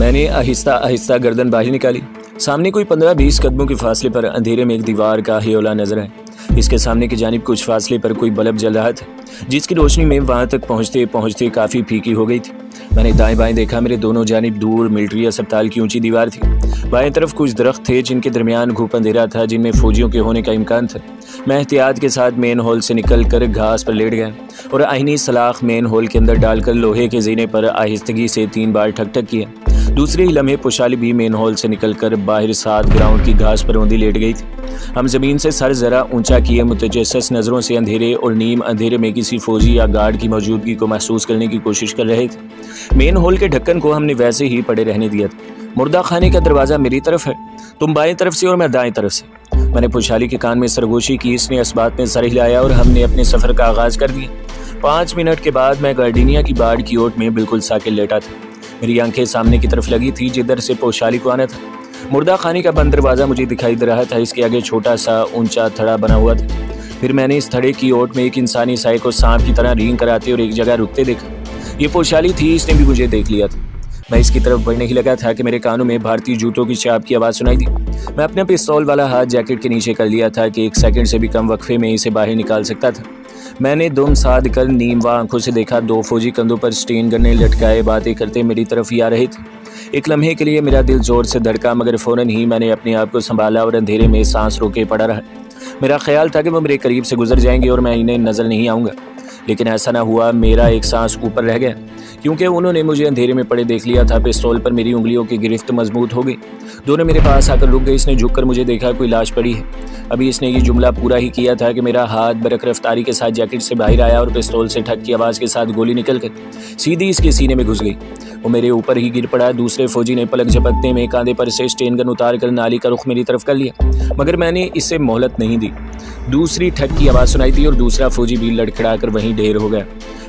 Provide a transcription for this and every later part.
मैंने आहिस्ता आहिस्ता गर्दन बाहर निकाली। सामने कोई 15-20 कदमों के फासले पर अंधेरे में एक दीवार का हियोला नजर आया। इसके सामने की जानिब कुछ फासले पर कोई बल्ब जल रहा था, जिसकी रोशनी में वहां तक पहुंचते पहुंचते काफ़ी फीकी हो गई थी। मैंने दाएं बाएं देखा, मेरे दोनों जानिब दूर मिलिट्री अस्पताल की ऊंची दीवार थी। बाएं तरफ कुछ दरख्त थे जिनके दरमियान घूप अंधेरा था, जिनमें फौजियों के होने का इम्कान था। मैं एहतियात के साथ मेन हॉल से निकल कर घास पर लेट गया और आईनी सलाख मेन हॉल के अंदर डालकर लोहे के जीने पर आहिस्तगी से 3 बार ठक ठक किया। दूसरे ही लम्हे पोशाली भी मेन हॉल से निकलकर बाहर 7 ग्राउंड की घास पर औंधी लेट गई थी। हम ज़मीन से सर ज़रा ऊंचा किए मुतजस्सिस नज़रों से अंधेरे और नीम अंधेरे में किसी फौजी या गार्ड की मौजूदगी को महसूस करने की कोशिश कर रहे थे। मेन हॉल के ढक्कन को हमने वैसे ही पड़े रहने दिया था। मुर्दा खाने का दरवाज़ा मेरी तरफ है, तुम बाएं तरफ से और मैं दाएं तरफ से। मैंने पोशाली के कान में सरगोशी की, इसने इस बात में सर हिलाया और हमने अपने सफ़र का आगाज़ कर दिया। 5 मिनट के बाद मैं गार्डिनिया की बाड़ की ओट में बिल्कुल साकिल लेटा था। मेरी आंखें सामने की तरफ लगी थी जिधर से पोशाली को आना था। मुर्दा खाने का बंद दरवाज़ा मुझे दिखाई दे रहा था, इसके आगे छोटा सा ऊंचा थड़ा बना हुआ था। फिर मैंने इस थड़े की ओट में एक इंसानी साए को सांप की तरह रींग कराते और एक जगह रुकते देखा। ये पोशाली थी, इसने भी मुझे देख लिया था। मैं इसकी तरफ बढ़ने ही लगा था कि मेरे कानों में भारतीय जूतों की चाप की आवाज़ सुनाई दी। मैं अपने पिस्तौल वाला हाथ जैकेट के नीचे कर लिया था कि 1 सेकंड से भी कम वक्फे में इसे बाहर निकाल सकता था। मैंने दुम साध कर नीमवा आंखों से देखा। 2 फौजी कंधों पर स्टेन गन्ने लटकाए बातें करते मेरी तरफ ही आ रहे थे। एक लम्हे के लिए मेरा दिल जोर से धड़का, मगर फ़ौरन ही मैंने अपने आप को संभाला और अंधेरे में सांस रोके पड़ा रहा। मेरा ख्याल था कि वो मेरे करीब से गुजर जाएंगे और मैं इन्हें नज़र नहीं आऊँगा, लेकिन ऐसा ना हुआ। मेरा एक सांस ऊपर रह गया क्योंकि उन्होंने मुझे अंधेरे में पड़े देख लिया था। पिस्तौल पर मेरी उंगलियों की गिरफ्त मजबूत हो गई। दोनों मेरे पास आकर रुक गए। इसने झुककर मुझे देखा, कोई लाश पड़ी है। अभी इसने ये जुमला पूरा ही किया था कि मेरा हाथ बरक रफ्तारी के साथ जैकेट से बाहर आया और पिस्तौल से ठक की आवाज़ के साथ गोली निकलकर सीधी इसके सीने में घुस गई। वो मेरे ऊपर ही गिर पड़ा। दूसरे फौजी ने पलक झपकते में कांधे पर से स्टेन गन उतार कर नाली का रुख मेरी तरफ कर लिया, मगर मैंने इससे मोहलत नहीं दी। दूसरी ठक की आवाज़ सुनाई दी और दूसरा फौजी भी लड़खड़ा कर वहीं ढेर हो गया।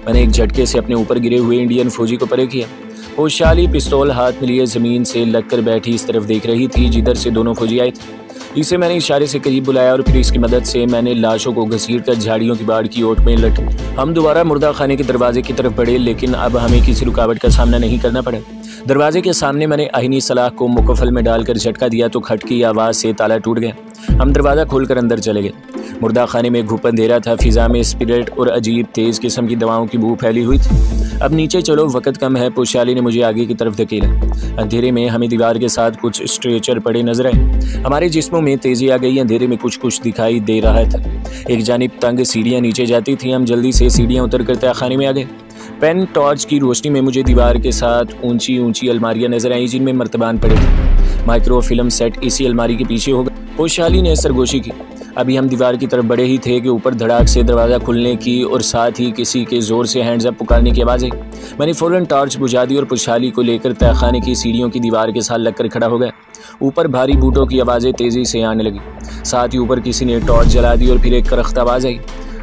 मैंने एक झटके से अपने ऊपर गिरे हुए इंडियन फौजी को परे किया। पोशाली पिस्तौल हाथ में लिए ज़मीन से लगकर बैठी इस तरफ देख रही थी जिधर से दोनों फौजी आए थे। इसे मैंने इशारे से करीब बुलाया और फिर इसकी मदद से मैंने लाशों को घसीटकर झाड़ियों की बाड़ की ओट में लट। हम दोबारा मुर्दा खाने के दरवाजे की तरफ बढ़े, लेकिन अब हमें किसी रुकावट का सामना नहीं करना पड़ा। दरवाजे के सामने मैंने आईनी सलाख को मुकफल में डालकर झटका दिया तो खट की आवाज़ से ताला टूट गया। हम दरवाज़ा खोलकर अंदर चले गए। मुर्दा खाने में घुप अंधेरा था। फिजा में स्पिरिट और अजीब तेज़ किस्म की दवाओं की बू फैली हुई थी। अब नीचे चलो, वक्त कम है। पोशाली ने मुझे आगे की तरफ धकेला। अंधेरे में हमें दीवार के साथ कुछ स्ट्रेचर पड़े नजर आए। हमारे जिस्मों में तेज़ी आ गई। अंधेरे में कुछ कुछ दिखाई दे रहा था। एक जानिब तंग सीढ़ियाँ नीचे जाती थी। हम जल्दी से सीढ़ियाँ उतर कर तहखाने में आ गए। पेन टॉर्च की रोशनी में मुझे दीवार के साथ ऊंची ऊंची अलमारियां नजर आई जिनमें मर्तबान पड़े थे। माइक्रो फिल्म सेट इसी अलमारी के पीछे होगा। पोशाली ने सरगोशी की। अभी हम दीवार की तरफ बढ़े ही थे कि ऊपर धड़ाक से दरवाज़ा खुलने की और साथ ही किसी के ज़ोर से हैंड्स अप पुकारने की आवाज़ आई। मैंने फ़ौरन टॉर्च बुझा दी और पोशाली को लेकर तहखाने की सीढ़ियों की दीवार के साथ लगकर खड़ा हो गया। ऊपर भारी बूटों की आवाज़ें तेज़ी से आने लगी। साथ ही ऊपर किसी ने टॉर्च जला दी और फिर एक करख्त आवाज़ आई,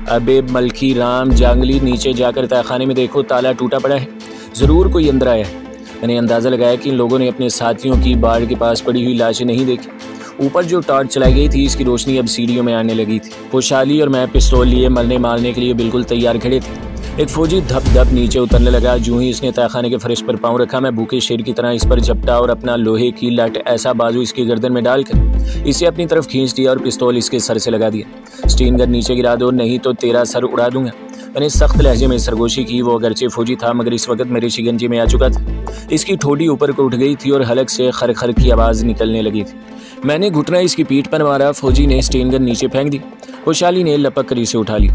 अबे मलकी राम जांगली, नीचे जाकर तहखाने में देखो, ताला टूटा पड़ा है, ज़रूर कोई अंदर आया है। मैंने अंदाज़ा लगाया कि इन लोगों ने अपने साथियों की बाड़ के पास पड़ी हुई लाशें नहीं देखी। ऊपर जो टॉर्च चलाई गई थी इसकी रोशनी अब सीढ़ियों में आने लगी थी। पोशाली और मैं पिस्तौल लिए मरने मारने के लिए बिल्कुल तैयार खड़े थे। एक फौजी धप धप नीचे उतरने लगा। जूं ही इसने तहखाने के फर्श पर पाँव रखा, मैं भूखे शेर की तरह इस पर झपटा और अपना लोहे की लट ऐसा बाजू इसकी गर्दन में डालकर इसे अपनी तरफ खींच दिया और पिस्तौल इसके सर से लगा दिया। स्टीन गन नीचे गिरा दो, नहीं तो तेरा सर उड़ा दूंगा। मैंने सख्त लहजे में सरगोशी की। वो अगरचे फौजी था मगर इस वक्त मेरे शिकंजे में आ चुका था। इसकी ठोड़ी ऊपर को उठ गई थी और हलक से खर खर की आवाज़ निकलने लगी थी। मैंने घुटना इसकी पीठ पर मारा। फौजी ने स्टेन गन नीचे फेंक दी। पोशाली ने लपक कर इसे उठा ली।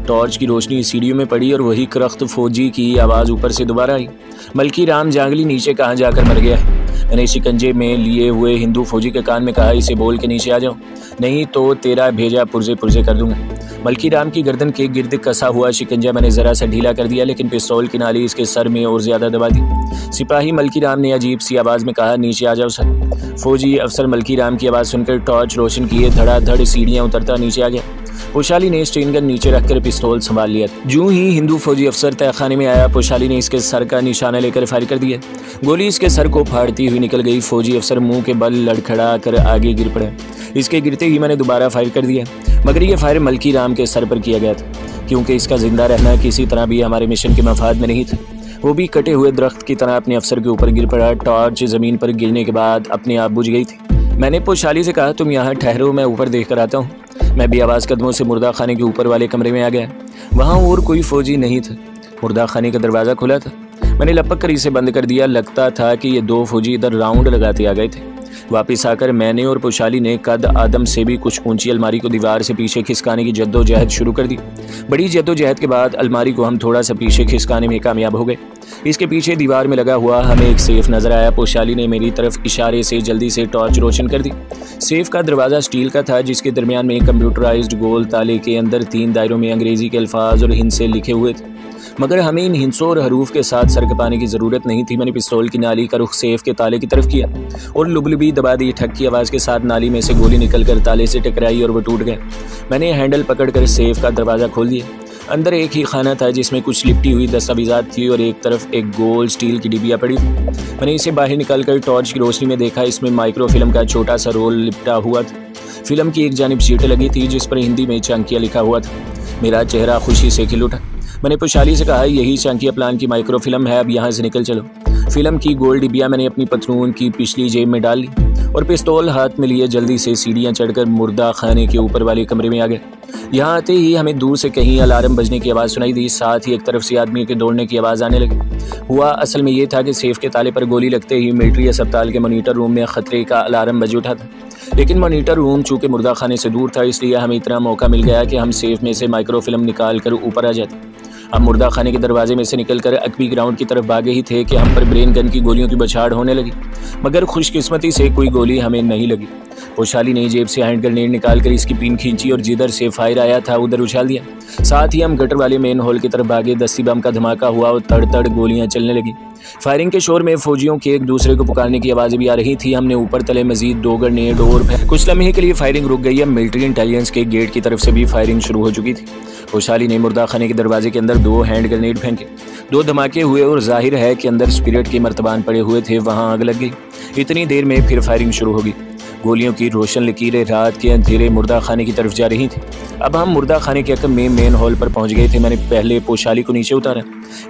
टॉर्च की रोशनी सीढ़ियों में पड़ी और वही करख्त फौजी की आवाज़ ऊपर से दोबारा आई, मलकी राम जांगली नीचे कहाँ जाकर मर गया है। मैंने शिकंजे में लिए हुए हिंदू फौजी के कान में कहा, इसे बोल के नीचे आ जाओ, नहीं तो तेरा भेजा पुर्जे पुर्जे कर दूंगा। मलकी राम की गर्दन के गिर्द कसा हुआ शिकंजा मैंने ज़रा सा ढीला कर दिया, लेकिन पिस्तौल की नाली इसके सर में और ज़्यादा दबा दी। सिपाही मलकी राम ने अजीब सी आवाज़ में कहा, नीचे आ जाओ सर। फौजी अफसर मलकी राम की आवाज़ सुनकर टॉर्च रोशन किए धड़ाधड़ सीढ़ियाँ उतरता नीचे आ गया। पोशाली ने स्टेन गन नीचे रखकर पिस्तौल संभाल लिया। जूं ही हिंदू फौजी अफसर तहखाने में आया, पोशाली ने इसके सर का निशाना लेकर फायर कर दिया। गोली इसके सर को फाड़ती हुई निकल गई। फौजी अफसर मुंह के बल लड़खड़ा कर आगे गिर पड़ा। इसके गिरते ही मैंने दोबारा फायर कर दिया, मगर यह फायर मलकी राम के सर पर किया गया था। क्योंकि इसका जिंदा रहना किसी तरह भी हमारे मिशन के मफाद में नहीं था। वो भी कटे हुए दरख्त की तरह अपने अफसर के ऊपर गिर पड़ा। टॉर्च ज़मीन पर गिरने के बाद अपने आप बुझ गई थी। मैंने पोशाली से कहा, तुम यहाँ ठहरो, मैं ऊपर देख कर आता हूँ। मैं बेआवाज़ कदमों से मुर्दा खाने के ऊपर वाले कमरे में आ गया। वहाँ और कोई फौजी नहीं था। मुर्दा खाने का दरवाज़ा खुला था। मैंने लपक कर इसे बंद कर दिया। लगता था कि ये 2 फौजी इधर राउंड लगाते आ गए थे। वापस आकर मैंने और पोशाली ने कद आदम से भी कुछ ऊंची अलमारी को दीवार से पीछे खिसकाने की जद्दोजहद शुरू कर दी। बड़ी जद्दोजहद के बाद अलमारी को हम थोड़ा सा पीछे खिसकाने में कामयाब हो गए। इसके पीछे दीवार में लगा हुआ हमें एक सेफ नजर आया। पोशाली ने मेरी तरफ इशारे से जल्दी से टॉर्च रोशन कर दी। सेफ का दरवाज़ा स्टील का था, जिसके दरमियान में कंप्यूटराइज्ड गोल ताले के अंदर 3 दायरों में अंग्रेजी के अल्फाज और हिंसे लिखे हुए थे, मगर हमें इन हिंसों और हरूफ के साथ सर कपाने की ज़रूरत नहीं थी। मैंने पिस्तौल की नाली का रुख सेफ के ताले की तरफ किया और लुबलुबी दबा दी। ठक की आवाज़ के साथ नाली में से गोली निकलकर ताले से टकराई और वो टूट गया। मैंने हैंडल पकड़कर सेफ का दरवाज़ा खोल दिया। अंदर एक ही खाना था जिसमें कुछ लिपटी हुई दस्तावेज़ात थी और एक तरफ एक गोल स्टील की डिबिया पड़ी थी। मैंने इसे बाहर निकालकर टॉर्च की रोशनी में देखा। इसमें माइक्रोफिल्म का छोटा सा रोल लिपटा हुआ था। फिल्म की एक जानिब शीट लगी थी जिस पर हिंदी में चांकिया लिखा हुआ था। मेरा चेहरा खुशी से खिल उठा। मैंने पोशाली से कहा, यही चांकिया प्लान की माइक्रोफिल्म है, अब यहाँ से निकल चलो। फिल्म की गोल डिबिया मैंने अपनी पतलून की पिछली जेब में डाल ली और पिस्तौल हाथ में लिए जल्दी से सीढ़ियाँ चढ़कर मुर्दा खाने के ऊपर वाले कमरे में आ गए। यहाँ आते ही हमें दूर से कहीं अलार्म बजने की आवाज़ सुनाई दी। साथ ही एक तरफ से आदमी के दौड़ने की आवाज़ आने लगी। हुआ असल में ये था कि सेफ के ताले पर गोली लगते ही मिलिट्री अस्पताल के मॉनिटर रूम में खतरे का अलार्म बज उठा था। लेकिन मॉनिटर रूम चूँकि मुर्दा खाने से दूर था, इसलिए हमें इतना मौका मिल गया कि हम सेफ में से माइक्रोफिल्म निकाल कर ऊपर आ जाते। हम मुर्दा खाने के दरवाजे में से निकलकर अकबी ग्राउंड की तरफ भागे ही थे कि हम पर ब्रेन गन की गोलियों की बछाड़ होने लगी, मगर खुशकिस्मती से कोई गोली हमें नहीं लगी। पोशाली ने जेब से हैंड ग्रेनेड निकालकर इसकी पिन खींची और जिधर से फायर आया था उधर उछाल दिया। साथ ही हम गटर वाले मेन हॉल की तरफ भागे। 10 बम का धमाका हुआ और तड़-तड़ गोलियां चलने लगी। फायरिंग के शोर में फौजियों के एक दूसरे को पुकारने की आवाज़ें भी आ रही थी। हमने ऊपर तले मजीद 2 ग्रेनेड और कुछ लम्हे के लिए फायरिंग रुक गई। अब मिलिट्री इंटेलिजेंस के गेट की तरफ से भी फायरिंग शुरू हो चुकी थी। पोशाली ने मुर्दा खाने के दरवाजे के अंदर 2 हैंड ग्रेनेड फेंके। 2 धमाके हुए और जाहिर है कि अंदर स्पिरिट के मर्तबान पड़े हुए थे, वहाँ आग लग गई। इतनी देर में फिर फायरिंग शुरू होगी। गोलियों की रोशन लकीरें रात के अंधेरे मुर्दा खाने की तरफ जा रही थी। अब हम मुर्दा खाने के अकब में मेन हॉल पर पहुंच गए थे। मैंने पहले पोशाली को नीचे उतारा,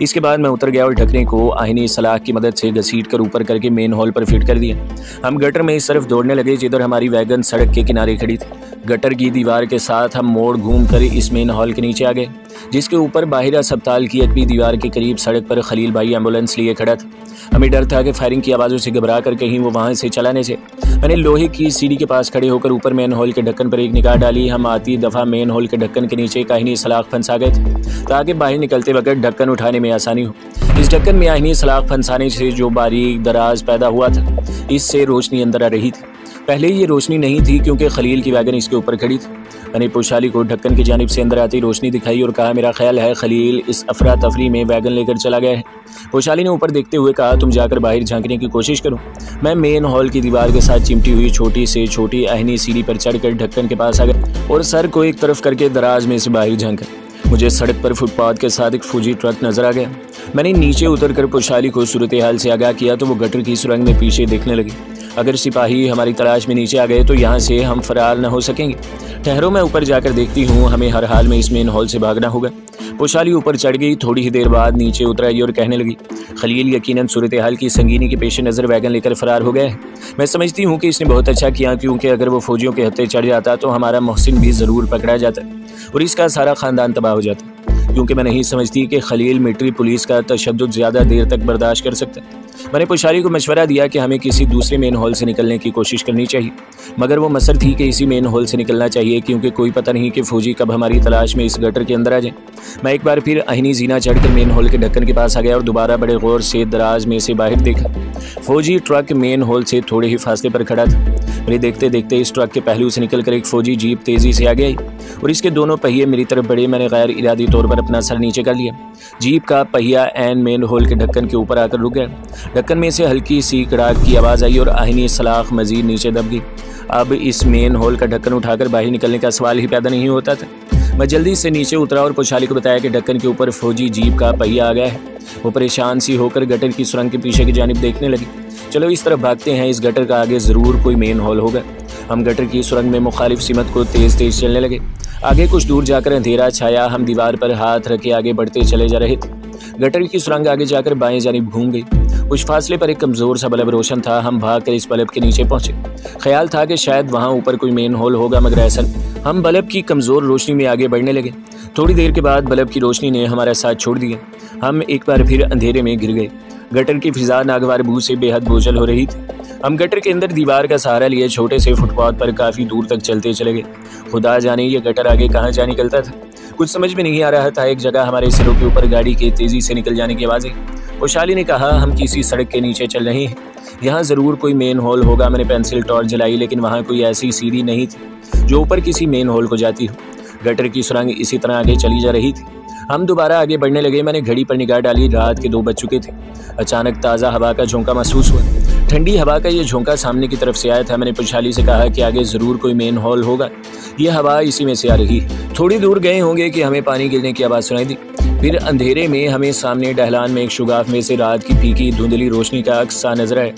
इसके बाद मैं उतर गया और ढकने को आहिनी सलाख की मदद से घसीट कर ऊपर करके मेन हॉल पर फिट कर दिया। हम गटर में इस तरफ दौड़ने लगे जिधर हमारी वैगन सड़क के किनारे खड़ी थी। गटर की दीवार के साथ हम मोड़ घूम कर इस मेन हॉल के नीचे आ गए, जिसके ऊपर बाहिर अस्पताल की अकबी दीवार के करीब सड़क पर खलील भाई एम्बुलेंस लिए खड़ा था। हमें डर था कि फायरिंग की आवाज़ों से घबरा कर कहीं वो वहाँ से चलाने से। मैंने लोहे की सीढ़ी के पास खड़े होकर ऊपर मेन हॉल के ढक्कन पर एक निगाह डाली। हम आती दफ़ा मेन हॉल के ढक्कन के नीचे एक आहिनी सलाख फंसा गए थे ताकि बाहर निकलते वक्त ढक्कन उठाने में आसानी हो। इस ढक्कन में आहिनी सलाख फंसाने से जो बारीक दराज पैदा हुआ था, इससे रोशनी अंदर आ रही थी। पहले ये रोशनी नहीं थी क्योंकि खलील की वैगन इसके ऊपर खड़ी थी। मैंने पोशाली को ढक्कन की जानिब से अंदर आती रोशनी दिखाई और कहा, मेरा ख्याल है खलील इस अफरा तफरी में वैगन लेकर चला गया है। पोशाली ने ऊपर देखते हुए कहा, तुम जाकर बाहर झांकने की कोशिश करो। मैं मेन हॉल की दीवार के साथ चिमटी हुई छोटी से छोटी आहिनी सीढ़ी पर चढ़कर ढक्कन के पास आ गया और सर को एक तरफ करके दराज में से बाहर झांका। मुझे सड़क पर फुटपाथ के साथ एक फौजी ट्रक नजर आ गया। मैंने नीचे उतरकर पोशाली को सूरत हाल से आगाह किया तो वो गटर की सुरंग में पीछे देखने लगी। अगर सिपाही हमारी तलाश में नीचे आ गए तो यहाँ से हम फरार न हो सकेंगे। ठहरो, मैं ऊपर जाकर देखती हूँ, हमें हर हाल में इस मेन हॉल से भागना होगा। पोशाली ऊपर चढ़ गई। थोड़ी ही देर बाद नीचे उतर आई और कहने लगी, खलील यकीनन सूरत हाल की संगीनी के पेश नज़र वैगन लेकर फरार हो गया है। मैं समझती हूँ कि इसने बहुत अच्छा किया, क्योंकि अगर वो फौजियों के हत्थे चढ़ जाता तो हमारा मोहसिन भी ज़रूर पकड़ा जाता और इसका सारा ख़ानदान तबाह हो जाता। क्योंकि मैं नहीं समझती कि खलील मिलिट्री पुलिस का तशद्दुद ज़्यादा देर तक बर्दाश्त कर सकता है। मैंने पोशाली को मशवरा दिया कि हमें किसी दूसरे मेन हॉल से निकलने की कोशिश करनी चाहिए, मगर वो मसर थी कि इसी मेन हॉल से निकलना चाहिए क्योंकि कोई पता नहीं कि फौजी कब हमारी तलाश में इस गटर के अंदर आ जाए। मैं एक बार फिर आहिनी जीना चढ़कर मेन हॉल के ढक्कन के पास आ गया और दोबारा बड़े गौर से दराज में से बाहर देखा। फौजी ट्रक मेन हॉल से थोड़े ही फासले पर खड़ा था। मेरे देखते देखते इस ट्रक के पहलू से निकलकर एक फौजी जीप तेज़ी से आगे आई और इसके दोनों पहिए मेरी तरफ बढ़े। मैंने गैर इरादी तौर पर अपना सर नीचे कर लिया। जीप का पहिया एन मेन हॉल के ढक्कन के ऊपर आकर रुक गया। ढक्कन में से हल्की सी कड़ाक की आवाज़ आई और आहिनी सलाख मजीद नीचे दब गई। अब इस मेन हॉल का ढक्कन उठाकर बाहर निकलने का सवाल ही पैदा नहीं होता था। मैं जल्दी से नीचे उतरा और पोशाली को बताया कि ढक्कन के ऊपर फौजी जीप का पहिया आ गया है। वो परेशान सी होकर गटर की सुरंग के पीछे की जानिब देखने लगी। चलो इस तरफ भागते हैं, इस गटर का आगे ज़रूर कोई मेन हॉल होगा। हम गटर की सुरंग में मुखालिफ सिमत को तेज़ तेज़ चलने लगे। आगे कुछ दूर जाकर अंधेरा छाया। हम दीवार पर हाथ रखे आगे बढ़ते चले जा रहे थे। गटर की सुरंग आगे जाकर बाएं जानिब घूम गई। कुछ फासले पर एक कमज़ोर सा बल्ब रोशन था। हम भागकर इस बल्ब के नीचे पहुंचे। ख्याल था कि शायद वहां ऊपर कोई मेन हॉल होगा, मगर ऐसा नहीं। हम बल्ब की कमज़ोर रोशनी में आगे बढ़ने लगे। थोड़ी देर के बाद बल्ब की रोशनी ने हमारा साथ छोड़ दिया। हम एक बार फिर अंधेरे में गिर गए। गटर की फिजा नागवार बू से बेहद बोझल हो रही थी। हम गटर के अंदर दीवार का सहारा लिए छोटे से फुटपाथ पर काफ़ी दूर तक चलते चले गए। खुदा जाने ये गटर आगे कहाँ जा निकलता था, कुछ समझ में नहीं आ रहा था। एक जगह हमारे सिरों के ऊपर गाड़ी के तेज़ी से निकल जाने की आवाज़ आई। वैशाली ने कहा, हम किसी सड़क के नीचे चल रहे हैं, यहाँ ज़रूर कोई मेन हॉल होगा। मैंने पेंसिल टॉर्च जलाई, लेकिन वहाँ कोई ऐसी सीढ़ी नहीं थी जो ऊपर किसी मेन हॉल को जाती हो। गटर की सुरंग इसी तरह आगे चली जा रही थी। हम दोबारा आगे बढ़ने लगे। मैंने घड़ी पर निगाह डाली। रात के 2 बज चुके थे। अचानक ताज़ा हवा का झोंका महसूस हुआ। ठंडी हवा का ये झोंका सामने की तरफ से आया था। मैंने वैशाली से कहा कि आगे ज़रूर कोई मेन हॉल होगा, ये हवा इसी में से आ रही है। थोड़ी दूर गए होंगे कि हमें पानी गिरने की आवाज़ सुनाई दी। फिर अंधेरे में हमें सामने ढलान में एक शुगाफ में से रात की फीकी धुंधली रोशनी का अक्स सा नजर आया।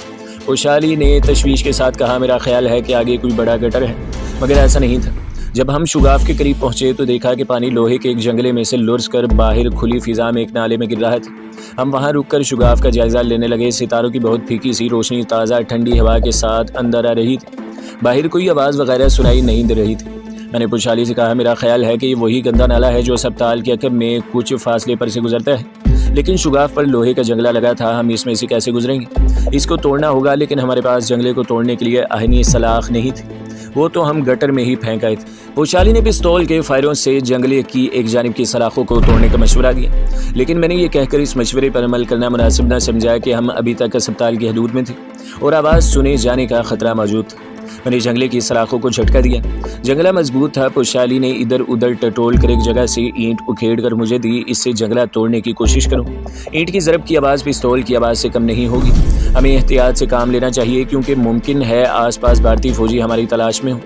वैशाली ने तशवीश के साथ कहा, मेरा ख्याल है कि आगे कोई बड़ा गटर है, मगर ऐसा नहीं था। जब हम शुगाफ के करीब पहुंचे तो देखा कि पानी लोहे के एक जंगले में से लुर्स कर बाहर खुली फिजा में एक नाले में गिर रहा था। हम वहां रुककर शुगाफ का जायजा लेने लगे। सितारों की बहुत फीकी सी रोशनी ताज़ा ठंडी हवा के साथ अंदर आ रही थी। बाहर कोई आवाज़ वगैरह सुनाई नहीं दे रही थी। मैंने वैशाली से कहा, मेरा ख्याल है कि ये वही गंदा नाला है जो अस्पताल के अकब में कुछ फासले पर से गुजरता है, लेकिन शुगाफ पर लोहे का जंगला लगा था। हम इसमें से कैसे गुजरेंगे? इसको तोड़ना होगा, लेकिन हमारे पास जंगले को तोड़ने के लिए आहनी सलाख नहीं थी। वो तो हम गटर में ही फेंक आए थे। वैशाली ने पिस्तौल के फायरों से जंगले की एक जानिब की सलाखों को तोड़ने का मशवरा दिया, लेकिन मैंने ये कहकर इस मशवरे पर अमल करना मुनासिब न समझा कि हम अभी तक अस्पताल की हदूद में थे और आवाज़ सुने जाने का खतरा मौजूद था। मैंने जंगले की सलाखों को झटका दिया। जंगला मजबूत था। वैशाली ने इधर उधर टटोल कर एक जगह से ईंट उखेड़ कर मुझे दी। इससे जंगला तोड़ने की कोशिश करूं। ईंट की ज़रब की आवाज़ पिस्तौल की आवाज़ से कम नहीं होगी। हमें एहतियात से काम लेना चाहिए, क्योंकि मुमकिन है आसपास भारतीय फौजी हमारी तलाश में हो।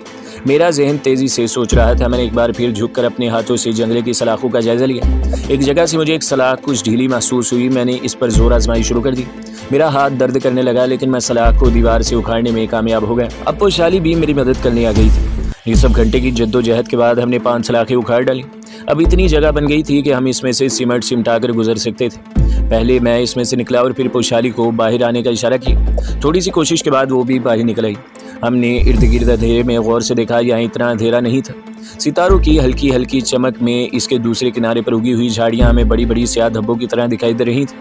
मेरा जहन तेज़ी से सोच रहा था। मैंने एक बार फिर झुककर अपने हाथों से जंगले की सलाखों का जायजा लिया। एक जगह से मुझे एक सलाख कुछ ढीली महसूस हुई। मैंने इस पर जोर आजमाई शुरू कर दी। मेरा हाथ दर्द करने लगा, लेकिन मैं सलाख को दीवार से उखाड़ने में कामयाब हो गया। अब वैशाली भी मेरी मदद करने आ गई थी। ये सब घंटे की जद्दोजहद के बाद हमने 5 सलाखें उखाड़ डाली। अब इतनी जगह बन गई थी कि हम इसमें से सिमट सिमटा कर गुजर सकते थे। पहले मैं इसमें से निकला और फिर वैशाली को बाहर आने का इशारा किया। थोड़ी सी कोशिश के बाद वो भी बाहर निकल आई। हमने इर्द गिर्द अंधेरे में गौर से देखा। यहाँ इतना अंधेरा नहीं था। सितारों की हल्की हल्की चमक में इसके दूसरे किनारे पर उगी हुई झाड़ियाँ हमें बड़ी बड़ी स्याह धब्बों की तरह दिखाई दे रही थी।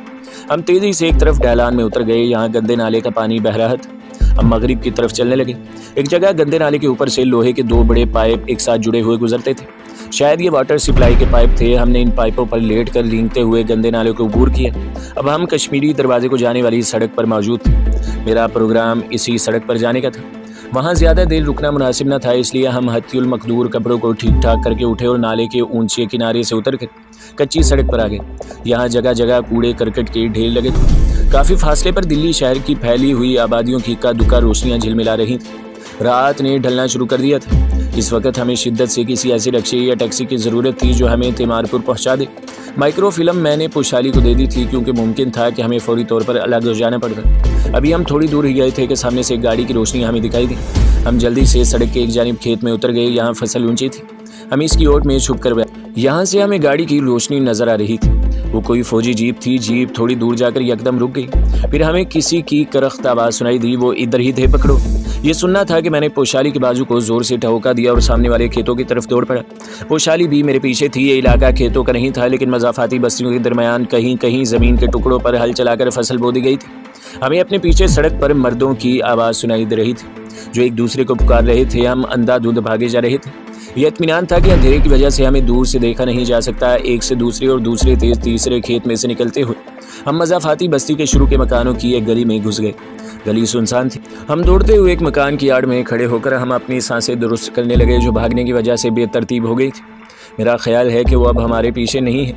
हम तेज़ी से एक तरफ ढलान में उतर गए। यहाँ गंदे नाले का पानी बह रहा था। हम मगरिब की तरफ चलने लगे। एक जगह गंदे नाले के ऊपर से लोहे के 2 बड़े पाइप एक साथ जुड़े हुए गुजरते थे। शायद ये वाटर सप्लाई के पाइप थे। हमने इन पाइपों पर लेट कर रेंगते हुए गंदे नाले को अबूर किया। अब हम कश्मीरी दरवाजे को जाने वाली सड़क पर मौजूद थे। मेरा प्रोग्राम इसी सड़क पर जाने का था। वहाँ ज़्यादा देर रुकना मुनासिब न था, इसलिए हम हत्युल मकदूर कपड़ों को ठीक ठाक करके उठे और नाले के ऊंचे किनारे से उतर कर कच्ची सड़क पर आ गए। यहाँ जगह जगह कूड़े करकट के ढेर लगे थे। काफ़ी फासले पर दिल्ली शहर की फैली हुई आबादियों की इक्का दुक्का रोशनियाँ झिलमिला रही थी। रात ने ढलना शुरू कर दिया था। इस वक्त हमें शिद्दत से किसी ऐसे रिक्शे या टैक्सी की ज़रूरत थी जो हमें तिमारपुर पहुंचा दे। माइक्रो फिल्म मैंने वैशाली को दे दी थी, क्योंकि मुमकिन था कि हमें फौरी तौर पर अलग हो जाना पड़ता। अभी हम थोड़ी दूर ही गए थे कि सामने से एक गाड़ी की रोशनी हमें दिखाई दी। हम जल्दी से सड़क के एक जानिब खेत में उतर गए। यहाँ फसल ऊंची थी। हम इसकी ओट में छुप कर बैठे। यहाँ से हमें गाड़ी की रोशनी नजर आ रही थी। वो कोई फौजी जीप थी। जीप थोड़ी दूर जाकर यकदम रुक गई। फिर हमें किसी की करख्त आवाज़ सुनाई दी। वो इधर ही थे, पकड़ो। ये सुनना था कि मैंने वैशाली के बाजू को जोर से ठोका दिया और सामने वाले खेतों की तरफ दौड़ पड़ा। वैशाली भी मेरे पीछे थी। ये इलाका खेतों का नहीं था, लेकिन मज़ाफ़ाती बस्तियों के दरमियान कहीं कहीं ज़मीन के टुकड़ों पर हल चलाकर फसल बो दी गई थी। हमें अपने पीछे सड़क पर मर्दों की आवाज़ सुनाई दे रही थी जो एक दूसरे को पुकार रहे थे। हम अंधाधुंध भागे जा रहे थे। यह इत्मीनान था कि अंधेरे की वजह से हमें दूर से देखा नहीं जा सकता। एक से दूसरे और दूसरे तेज तीसरे खेत में से निकलते हुए हम मज़ाफ़ाती बस्ती के शुरू के मकानों की एक गली में घुस गए। गली सुनसान थी। हम दौड़ते हुए एक मकान की आड़ में खड़े होकर हम अपनी सांसें दुरुस्त करने लगे, जो भागने की वजह से बेतरतीब हो गई थी। मेरा ख्याल है कि वो अब हमारे पीछे नहीं है।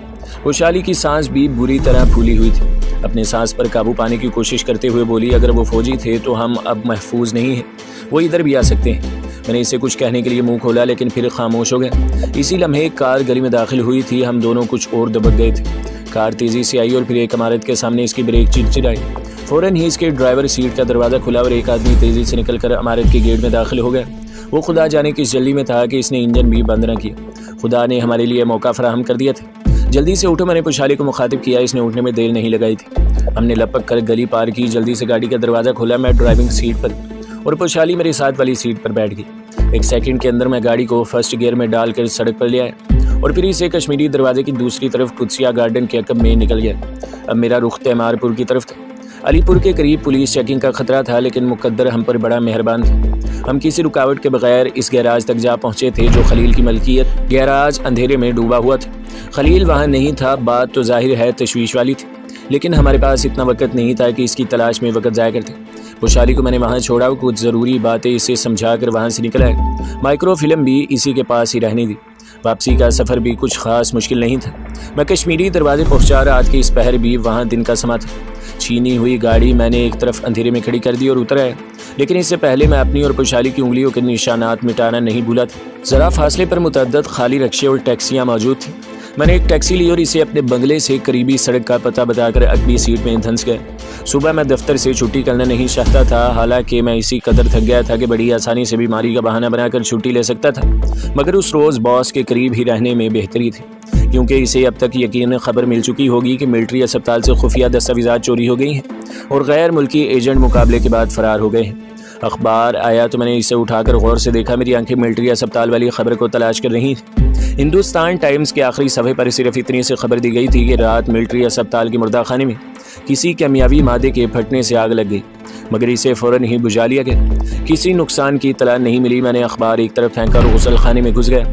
वैशाली की सांस भी बुरी तरह फूली हुई थी। अपने सांस पर काबू पाने की कोशिश करते हुए बोली, अगर वो फौजी थे तो हम अब महफूज नहीं हैं, वो इधर भी आ सकते हैं। मैंने इसे कुछ कहने के लिए मुंह खोला, लेकिन फिर खामोश हो गया। इसी लम्हे कार गली में दाखिल हुई थी। हम दोनों कुछ और दबक गए थे। कार तेज़ी से आई और फिर एक इमारत के सामने इसकी ब्रेक चिरचिराई। फ़ौरन ही इसके ड्राइवर सीट का दरवाज़ा खुला और एक आदमी तेज़ी से निकलकर इमारत के गेट में दाखिल हो गया। वो खुदा जाने किस जल्दी में था कि इसने इंजन भी बंद न किया। खुदा ने हमारे लिए मौका फराहम कर दिया था। जल्दी से उठो, मैंने पुशाली को मुखातिब किया। इसने उठने में देर नहीं लगाई थी। हमने लपक कर गली पार की, जल्दी से गाड़ी का दरवाज़ा खोला। मैं ड्राइविंग सीट पर और पुशाली मेरे साथ वाली सीट पर बैठ गई। एक सेकंड के अंदर मैं गाड़ी को फर्स्ट गियर में डालकर सड़क पर ले आया और फिर इसे कश्मीरी दरवाजे की दूसरी तरफ कुदसिया गार्डन के अकब में निकल गया। अब मेरा रुख तैमारपुर की तरफ था। अलीपुर के करीब पुलिस चेकिंग का खतरा था, लेकिन मुकद्दर हम पर बड़ा मेहरबान था। हम किसी रुकावट के बगैर इस गैराज तक जा पहुँचे थे जो खलील की मलकियत। गैराज अंधेरे में डूबा हुआ था। खलील वहाँ नहीं था। बात तो जाहिर है तशवीश वाली थी, लेकिन हमारे पास इतना वक्त नहीं था कि इसकी तलाश में वक्त ज़ाया करते। पुशाली को मैंने वहाँ छोड़ा और कुछ ज़रूरी बातें इसे समझा कर वहाँ से निकल आए। माइक्रो फिल्म भी इसी के पास ही रहने दी। वापसी का सफ़र भी कुछ ख़ास मुश्किल नहीं था। मैं कश्मीरी दरवाजे पहुँचा। रात की इस पहर भी वहाँ दिन का समा था। छीनी हुई गाड़ी मैंने एक तरफ अंधेरे में खड़ी कर दी और उतर आया, लेकिन इससे पहले मैं अपनी और पुशाली की उंगलियों के निशानात मिटाना नहीं भूला था। ज़रा फासले पर मुतअद्दिद खाली रिक्शे और टैक्सियाँ मौजूद थीं। मैंने एक टैक्सी ली और इसे अपने बंगले से करीबी सड़क का पता बताकर अगली सीट में धंस गया। सुबह मैं दफ्तर से छुट्टी करना नहीं चाहता था, हालांकि मैं इसी कदर थक गया था कि बड़ी आसानी से बीमारी का बहाना बनाकर छुट्टी ले सकता था। मगर उस रोज़ बॉस के करीब ही रहने में बेहतरी थी, क्योंकि इसे अब तक यकीन खबर मिल चुकी होगी कि मिलिट्री अस्पताल से खुफिया दस्तावेज़ात चोरी हो गई हैं और गैर मुल्की एजेंट मुकाबले के बाद फ़रार हो गए हैं। अखबार आया तो मैंने इसे उठाकर गौर से देखा। मेरी आंखें मिलिट्री अस्पताल वाली खबर को तलाश कर रही थी। हिंदुस्तान टाइम्स के आखिरी सफ़े पर सिर्फ इतनी सी खबर दी गई थी कि रात मिलिट्री अस्पताल के मुर्दाखाने में किसी केमियावी मादे के फटने से आग लग गई, मगर इसे फ़ौरन ही बुझा लिया गया। किसी नुकसान की इत्तला नहीं मिली। मैंने अखबार एक तरफ फेंका और गुसल खाने में घुस गया।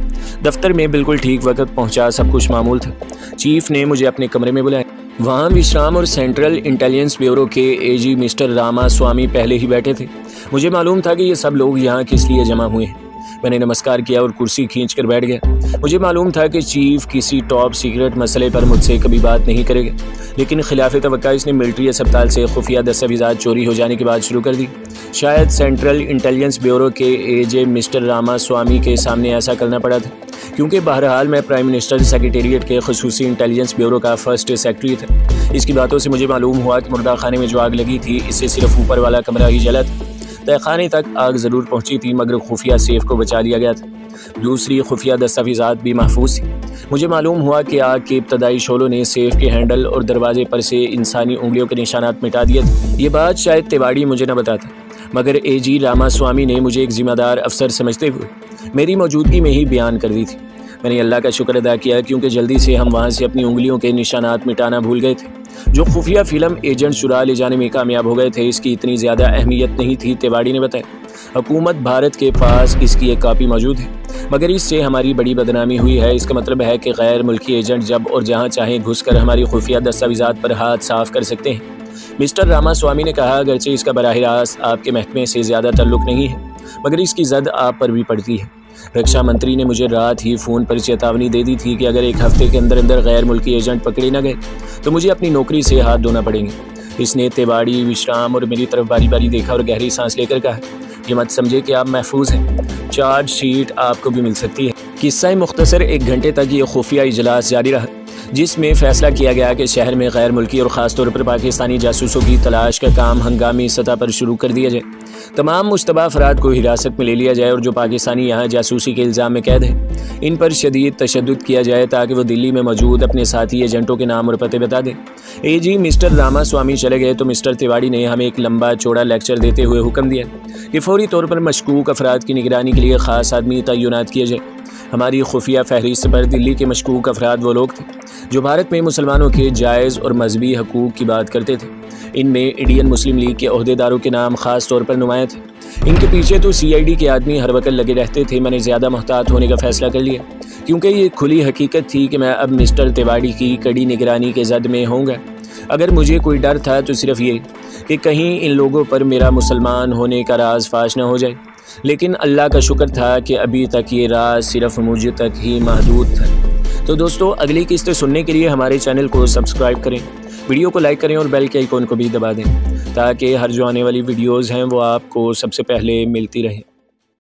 दफ्तर में बिल्कुल ठीक वक्त पहुंचा। सब कुछ मामूल था। चीफ ने मुझे अपने कमरे में बुलाया। वहाँ विश्राम और सेंट्रल इंटेलिजेंस ब्यूरो के एजी मिस्टर रामा स्वामी पहले ही बैठे थे। मुझे मालूम था कि ये सब लोग यहाँ किस लिए जमा हुए हैं। मैंने नमस्कार किया और कुर्सी खींचकर बैठ गया। मुझे मालूम था कि चीफ किसी टॉप सीक्रेट मसले पर मुझसे कभी बात नहीं करेगा, लेकिन खिलाफ तवक्का इसने मिलिट्री अस्पताल से खुफिया दस्तावेज़ात चोरी हो जाने की बात शुरू कर दी। शायद सेंट्रल इंटेलिजेंस ब्यूरो के एजे मिस्टर रामा स्वामी के सामने ऐसा करना पड़ा था, क्योंकि बहरहाल मैं प्राइम मिनिस्टर सेक्रेटेरिएट के खसूसी इंटेलिजेंस ब्यूरो का फर्स्ट सेक्रेटरी था। इसकी बातों से मुझे मालूम हुआ कि मुर्दा खाने में जो आग लगी थी, इससे सिर्फ ऊपर वाला कमरा ही जला था। तहखाने तक आग ज़रूर पहुंची थी, मगर खुफिया सेफ को बचा लिया गया था। दूसरी खुफिया दस्तावेज़ात भी महफूज थी। मुझे मालूम हुआ कि आग के इब्तदाई शोलों ने सेफ के हैंडल और दरवाजे पर से इंसानी उंगलियों के निशानात मिटा दिए थे। ये बात शायद तिवाड़ी मुझे न बताता, मगर एजी रामा स्वामी ने मुझे एक जिम्मेदार अफसर समझते हुए मेरी मौजूदगी में ही बयान कर दी थी। मैंने अल्लाह का शुक्र अदा किया, क्योंकि जल्दी से हम वहाँ से अपनी उंगलियों के निशानात मिटाना भूल गए थे। जो खुफिया फिल्म एजेंट चुरा ले जाने में कामयाब हो गए थे, इसकी इतनी ज़्यादा अहमियत नहीं थी। तिवाड़ी ने बताया, हुकूमत भारत के पास इसकी एक कापी मौजूद है, मगर इससे हमारी बड़ी बदनामी हुई है। इसका मतलब है कि गैर मुल्की एजेंट जब और जहाँ चाहें घुसकर हमारी खुफिया दस्तावेज़ात पर हाथ साफ कर सकते हैं। मिस्टर रामा स्वामी ने कहा, अगरचे इसका बराह रास्त आपके महकमे से ज़्यादा ताल्लुक़ नहीं है, मगर इसकी जद आप पर भी पड़ती है। रक्षा मंत्री ने मुझे रात ही फ़ोन पर चेतावनी दे दी थी कि अगर एक हफ्ते के अंदर अंदर गैर मुल्की एजेंट पकड़े न गए तो मुझे अपनी नौकरी से हाथ धोना पड़ेंगे। इसने तिवाड़ी, विश्राम और मेरी तरफ बारी बारी देखा और गहरी सांस लेकर कहा, ये मत समझे कि आप महफूज हैं, चार्जशीट आपको भी मिल सकती है। किस्सा मुख्तसर 1 घंटे तक ये खुफिया इजलास जारी रहा, जिसमें फ़ैसला किया गया कि शहर में गैर मुल्की और ख़ास तौर पर पाकिस्तानी जासूसों की तलाश का काम हंगामी सतह पर शुरू कर दिया जाए। तमाम मुश्तबा अफराद को हिरासत में ले लिया जाए और जो पाकिस्तानी यहाँ जासूसी के इल्ज़ाम में कैद हैं, इन पर शदीद तशद्दुद किया जाए ताकि वो दिल्ली में मौजूद अपने साथी एजेंटों के नाम और पते बता दें। एजी मिस्टर रामा स्वामी चले गए तो मिस्टर तिवाड़ी ने हमें एक लंबा चौड़ा लेक्चर देते हुए हुक्म दिया कि फौरी तौर पर मशकूक अफराद की निगरानी के लिए ख़ास आदमी तैनात किए जाए। हमारी खुफिया फहरिस्त पर दिल्ली के मशकूक अफराद वो लोग थे जो भारत में मुसलमानों के जायज़ और मजहबी हकूक़ की बात करते थे। इनमें इंडियन मुस्लिम लीग के अहदेदारों के नाम ख़ास तौर पर नुमाया थे। इनके पीछे तो CID के आदमी हर वक्त लगे रहते थे। मैंने ज़्यादा मुहतात होने का फ़ैसला कर लिया, क्योंकि ये खुली हकीकत थी कि मैं अब मिस्टर तिवाड़ी की कड़ी निगरानी के जद में होऊंगा। अगर मुझे कोई डर था तो सिर्फ ये कि कहीं इन लोगों पर मेरा मुसलमान होने का राज फाश न हो जाए, लेकिन अल्लाह का शुक्र था कि अभी तक ये राज सिर्फ मुझे तक ही महदूद था। तो दोस्तों, अगली किस्तें सुनने के लिए हमारे चैनल को सब्सक्राइब करें, वीडियो को लाइक करें और बेल के आइकॉन को भी दबा दें, ताकि हर जो आने वाली वीडियोज़ हैं वो आपको सबसे पहले मिलती रहें।